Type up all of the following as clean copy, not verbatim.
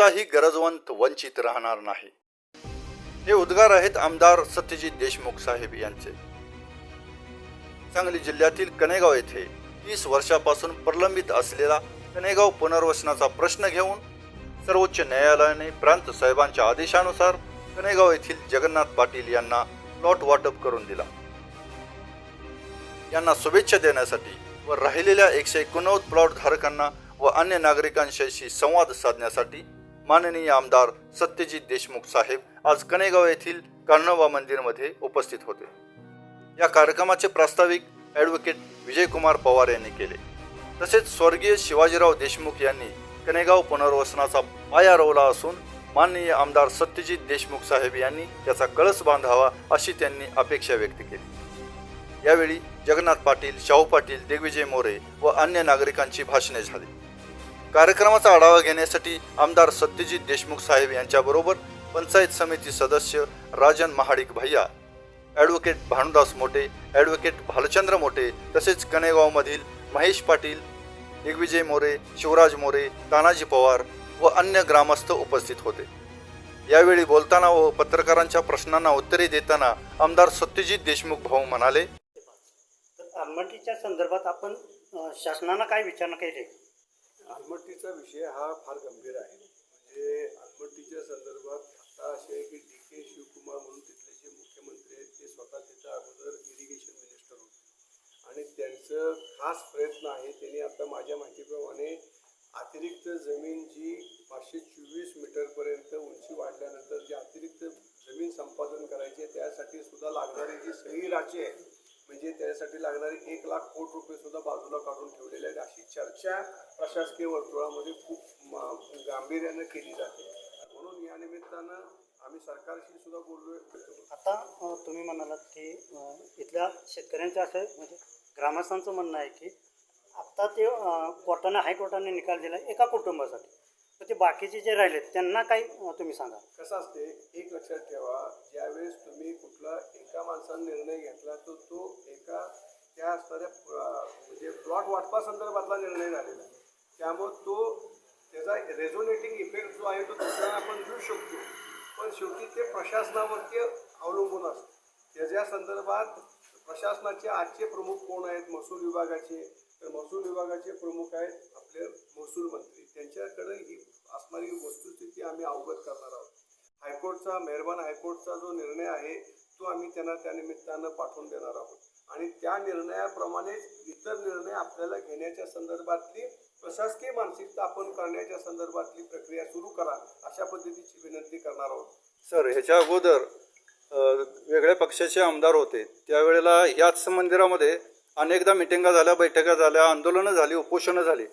कोणताही गरजवंत वंचित राहणार नाही. हे उद्गार आहेत आमदार सत्यजित देशमुख साहेब यांचे. सांगली जिल्ह्यातील कनेगाव येथे 30 वर्षापासून प्रलंबित असलेला कनेगाव पुनर्वसनाचा प्रश्न घेऊन सर्वोच्च न्यायालयाने प्रांत साहेबांच्या आदेशानुसार कनेगाव येथील जगन्नाथ पाटील यांना प्लॉट वाटप करून दिला. यांना शुभेच्छा देण्यासाठी व राहिलेल्या 189 प्लॉट धारकांना व अन्य नागरिकांशी संवाद साधण्यासाठी माननीय आमदार सत्यजित देशमुख साहेब आज कनेगाव येथील कार्नोबा मंदिरमध्ये उपस्थित होते. या कार्यक्रमाचे प्रास्ताविक ॲडव्होकेट विजयकुमार पवार यांनी केले. तसेच स्वर्गीय शिवाजीराव देशमुख यांनी कनेगाव पुनर्वसनाचा पाया रोवला असून माननीय आमदार सत्यजित देशमुख साहेब यांनी त्याचा कळस बांधावा अशी त्यांनी अपेक्षा व्यक्त केली. यावेळी जगन्नाथ पाटील, शाहू पाटील, दिग्विजय मोरे व अन्य नागरिकांची भाषणे झाली. कार्यक्रमाचा आढावा घेण्यासाठी आमदार सत्यजित देशमुख साहेब यांच्याबरोबर पंचायत समिती सदस्य राजन महाडिक भैया, ॲडव्होकेट भानुदास मोटे, ॲडव्होकेट भालचंद्र मोटे तसेच कनेगावमधील महेश पाटील, दिग्विजय मोरे, शिवराज मोरे, तानाजी पवार व अन्य ग्रामस्थ उपस्थित होते. यावेळी बोलताना व पत्रकारांच्या प्रश्नांना उत्तरे देताना आमदार सत्यजित देशमुख भाऊ म्हणाले, आलमट्टीच्या संदर्भात आपण शासनानं काय विचारणा केली? आलमट्टीचा विषय हा फार गंभीर आहे. म्हणजे आलमट्टीच्या संदर्भात आता असे आहे की DK शिवकुमार म्हणून तिथले जे मुख्यमंत्री आहेत ते स्वतः तिथं अगोदर इरिगेशन मिनिस्टर होते आणि त्यांचं खास प्रयत्न आहे. त्यांनी आता माझ्या माहितीप्रमाणे अतिरिक्त जमीन जी 524 मीटरपर्यंत उंची वाढल्यानंतर जी अतिरिक्त जमीन संपादन करायची आहे त्यासाठी सुद्धा लागणारी जी सही राशी आहे म्हणजे त्यासाठी लागणारे 1 लाख कोटी रुपये सुद्धा बाजूला काढून ठेवलेले आहेत. अशी चर्चा प्रशासकीय वर्तुळामध्ये खूप गांभीर्यानं केली जाते. म्हणून या निमित्तानं आम्ही सरकारशी सुद्धा बोललोय. आता तुम्ही म्हणालात की इथल्या शेतकऱ्यांचं असं म्हणजे ग्रामस्थांचं म्हणणं आहे की आत्ता ते कोर्टाने हायकोर्टाने निकाल दिला एका कुटुंबासाठी, तर ते बाकीचे जे राहिलेत त्यांना काही तुम्ही सांगा. कसं असते, एक लक्षात ठेवा, ज्यावेळेस तुम्ही कुठला एका माणसाने निर्णय घेतला तर तो एका त्या असणाऱ्या म्हणजे प्लॉट वाटपासंदर्भातला निर्णय झालेला आहे. त्यामुळे तो त्याचा रेझोनेटिंग इफेक्ट जो आहे तो दुसऱ्याला आपण घेऊ शकतो, पण शेवटी ते प्रशासनावरती अवलंबून असतं. त्याच्या संदर्भात प्रशासनाचे आजचे प्रमुख कोण आहेत? महसूल विभागाचे. तर महसूल विभागाचे प्रमुख आहेत आपले महसूल मंत्री. त्यांच्याकडे ही असणारी वस्तुस्थिती आम्ही अवगत करणार आहोत. हायकोर्टचा मेहरबान हायकोर्टचा जो निर्णय आहे तो आम्ही त्यांना त्या निमित्तानं पाठवून देणार आहोत आणि त्या निर्णयाप्रमाणेच इतर निर्णय आपल्याला घेण्याच्या संदर्भातली प्रशासकीय मानसिकता आपण करण्याच्या संदर्भातली प्रक्रिया सुरू करा अशा पद्धतीची विनंती करणार आहोत. सर, ह्याच्या अगोदर वेगळ्या पक्षाचे आमदार होते त्यावेळेला याच मंदिरामध्ये अनेकदा मिटिंगा झाल्या, बैठका झाल्या, आंदोलनं झाली, उपोषणं झाली,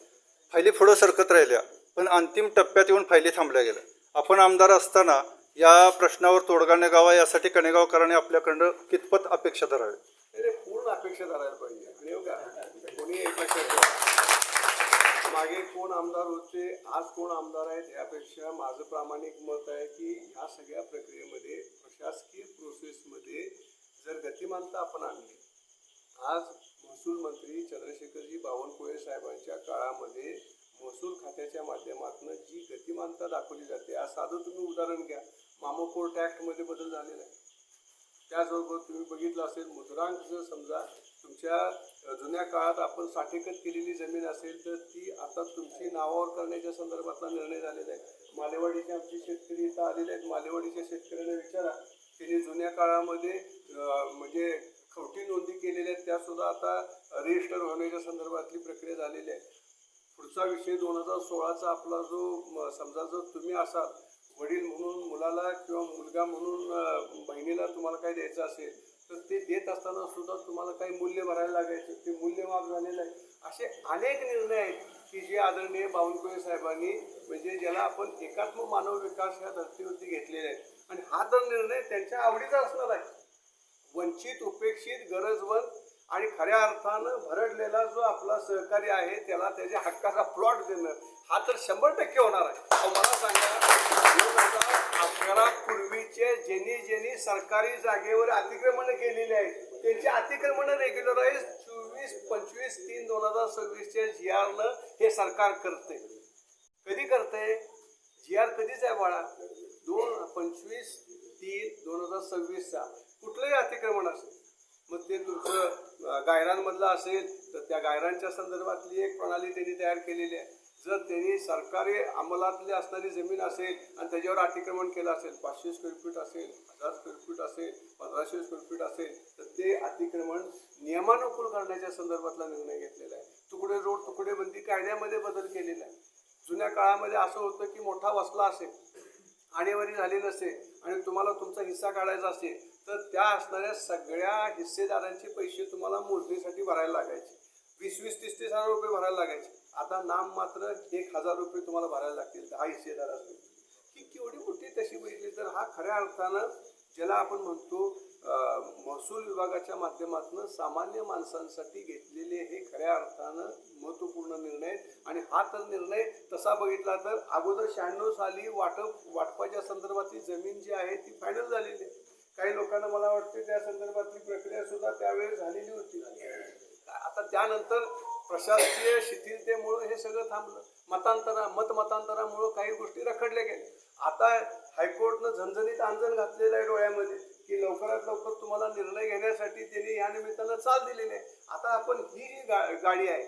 फायली पुढं सरकत राहिल्या, पण अंतिम टप्प्यात येऊन फायली थांबल्या गेल्या. आपण आमदार असताना या प्रश्नावर तोडगा निघावा यासाठी कनेगावकरांनी आपल्याकडं कितपत अपेक्षा धरावी? नाही, पूर्ण अपेक्षा धरायला पाहिजे. आणि का कोणी एक मागे कोण आमदार होते, आज कोण आमदार आहेत यापेक्षा माझं प्रामाणिक मत आहे की ह्या सगळ्या प्रक्रियेमध्ये प्रशासकीय प्रोसेसमध्ये जर गतिमानता आपण आणली, आज महसूल मंत्री चंद्रशेखरजी बावनकुळे साहेबांच्या काळामध्ये महसूल खात्याच्या माध्यमातून जी गतिमानता दाखवली जाते, आज साधं तुम्ही उदाहरण घ्या, मामोपोर्ट ॲक्टमध्ये बदल झालेला आहे. त्याचबरोबर तुम्ही बघितलं असेल मुद्रांक जर समजा तुमच्या जुन्या काळात आपण साठेकत केलेली जमीन असेल तर ती आता तुमची नावावर करण्याच्या संदर्भातला निर्णय झालेला आहे. मालेवाडीचे आमचे शेतकरी इथं आलेले आहेत. मालेवाडीच्या शेतकऱ्यांना विचारा, त्यांनी जुन्या काळामध्ये म्हणजे खवटी नोंदी केलेल्या आहेत त्यासुद्धा आता रजिस्टर होण्याच्या संदर्भातली प्रक्रिया झालेली आहे. पुढचा विषय 2016चा आपला जो समजा जर तुम्ही असाल वडील म्हणून मुलाला किंवा मुलगा म्हणून बहिणीला तुम्हाला काही द्यायचं असेल तर ते देत असताना सुद्धा तुम्हाला काही मूल्य भरायला लागायचं, ते मूल्यमाप झालेलं आहे. असे अनेक निर्णय आहेत की जे आदरणीय बावनकुळे साहेबांनी म्हणजे ज्याला आपण एकात्म मानव विकास या धर्तीवरती घेतलेले आहेत आणि हा तर निर्णय त्यांच्या आवडीचा असणार आहे. वंचित, उपेक्षित, गरजवंत आणि खऱ्या अर्थानं भरडलेला जो आपला सहकारी आहे त्याला त्याच्या हक्काचा प्लॉट देणं हा तर 100% होणार आहे. मला सांगा, 2011 पूर्वीचे ज्यांनी सरकारी जागेवर अतिक्रमण केलेली आहेत त्यांची अतिक्रमण रेग्युलराईज 24-25-3-2026 GRनं हे सरकार करते. कधी करते? जी आर कधीच आहे बाळा 25/3/2026 कुठलंही अतिक्रमण असेल मग ते तुमचं गायरांमधलं असेल तर त्या गायरांच्या संदर्भातली एक प्रणाली त्यांनी तयार केलेली आहे. जर त्यांनी सरकारी अंमलातली असणारी जमीन असेल आणि त्याच्यावर अतिक्रमण केलं असेल 500 स्क्वेअर फीट असेल 1000 स्क्वेअर फीट असेल 1500 स्क्वेअर फीट असेल तर ते अतिक्रमण नियमानुकूल करण्याच्या संदर्भातला निर्णय घेतलेला आहे. तुकडे रोड तुकडे बंदी कायद्यामध्ये बदल केलेला आहे. जुन्या काळामध्ये असं होतं की मोठा वसला असेल आणेवारी झाली नसेल आणि तुम्हाला तुमचा हिस्सा काढायचा असेल तर त्या असणाऱ्या सगळ्या हिस्सेदारांचे पैसे तुम्हाला मोजणीसाठी भरायला लागायचे. 20-30 हजार रुपये भरायला लागायचे. आता नाम मात्र 1000 रुपये तुम्हाला भरायला लागतील 10 हिस्सेदार असतील की केवढी मोठी तशी बघितली तर हा खऱ्या अर्थानं ज्याला आपण म्हणतो महसूल विभागाच्या माध्यमातून सामान्य माणसांसाठी घेतलेले हे खऱ्या अर्थानं महत्त्वपूर्ण निर्णय आहेत. आणि हा तर निर्णय तसा बघितला तर अगोदर 96 साली वाटपाच्या संदर्भातली जमीन जी आहे ती फायनल झालेली आहे. काही लोकांना मला वाटते त्या संदर्भातली प्रक्रिया सुद्धा त्यावेळेस झालेली होती. आता त्यानंतर प्रशासकीय शिथिलतेमुळे हे सगळं थांबलं. मतमतांतरामुळे काही गोष्टी रखडल्या गेल्या. आता हायकोर्टनं झणझणीत आंदोलन घातलेलं आहे डोळ्यामध्ये की लवकरात लवकर तुम्हाला निर्णय घेण्यासाठी त्यांनी या निमित्तानं चाल दिलेली आहे. आता आपण ही जी गाडी आहे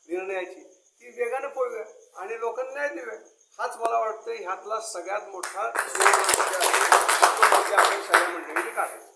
निर्णयाची ती वेगानं पळूया आणि लोकांना न्याय देऊया. हाच मला वाटतं ह्यातला सगळ्यात मोठा आपण सगळ्या मंडळींनी काढायचा.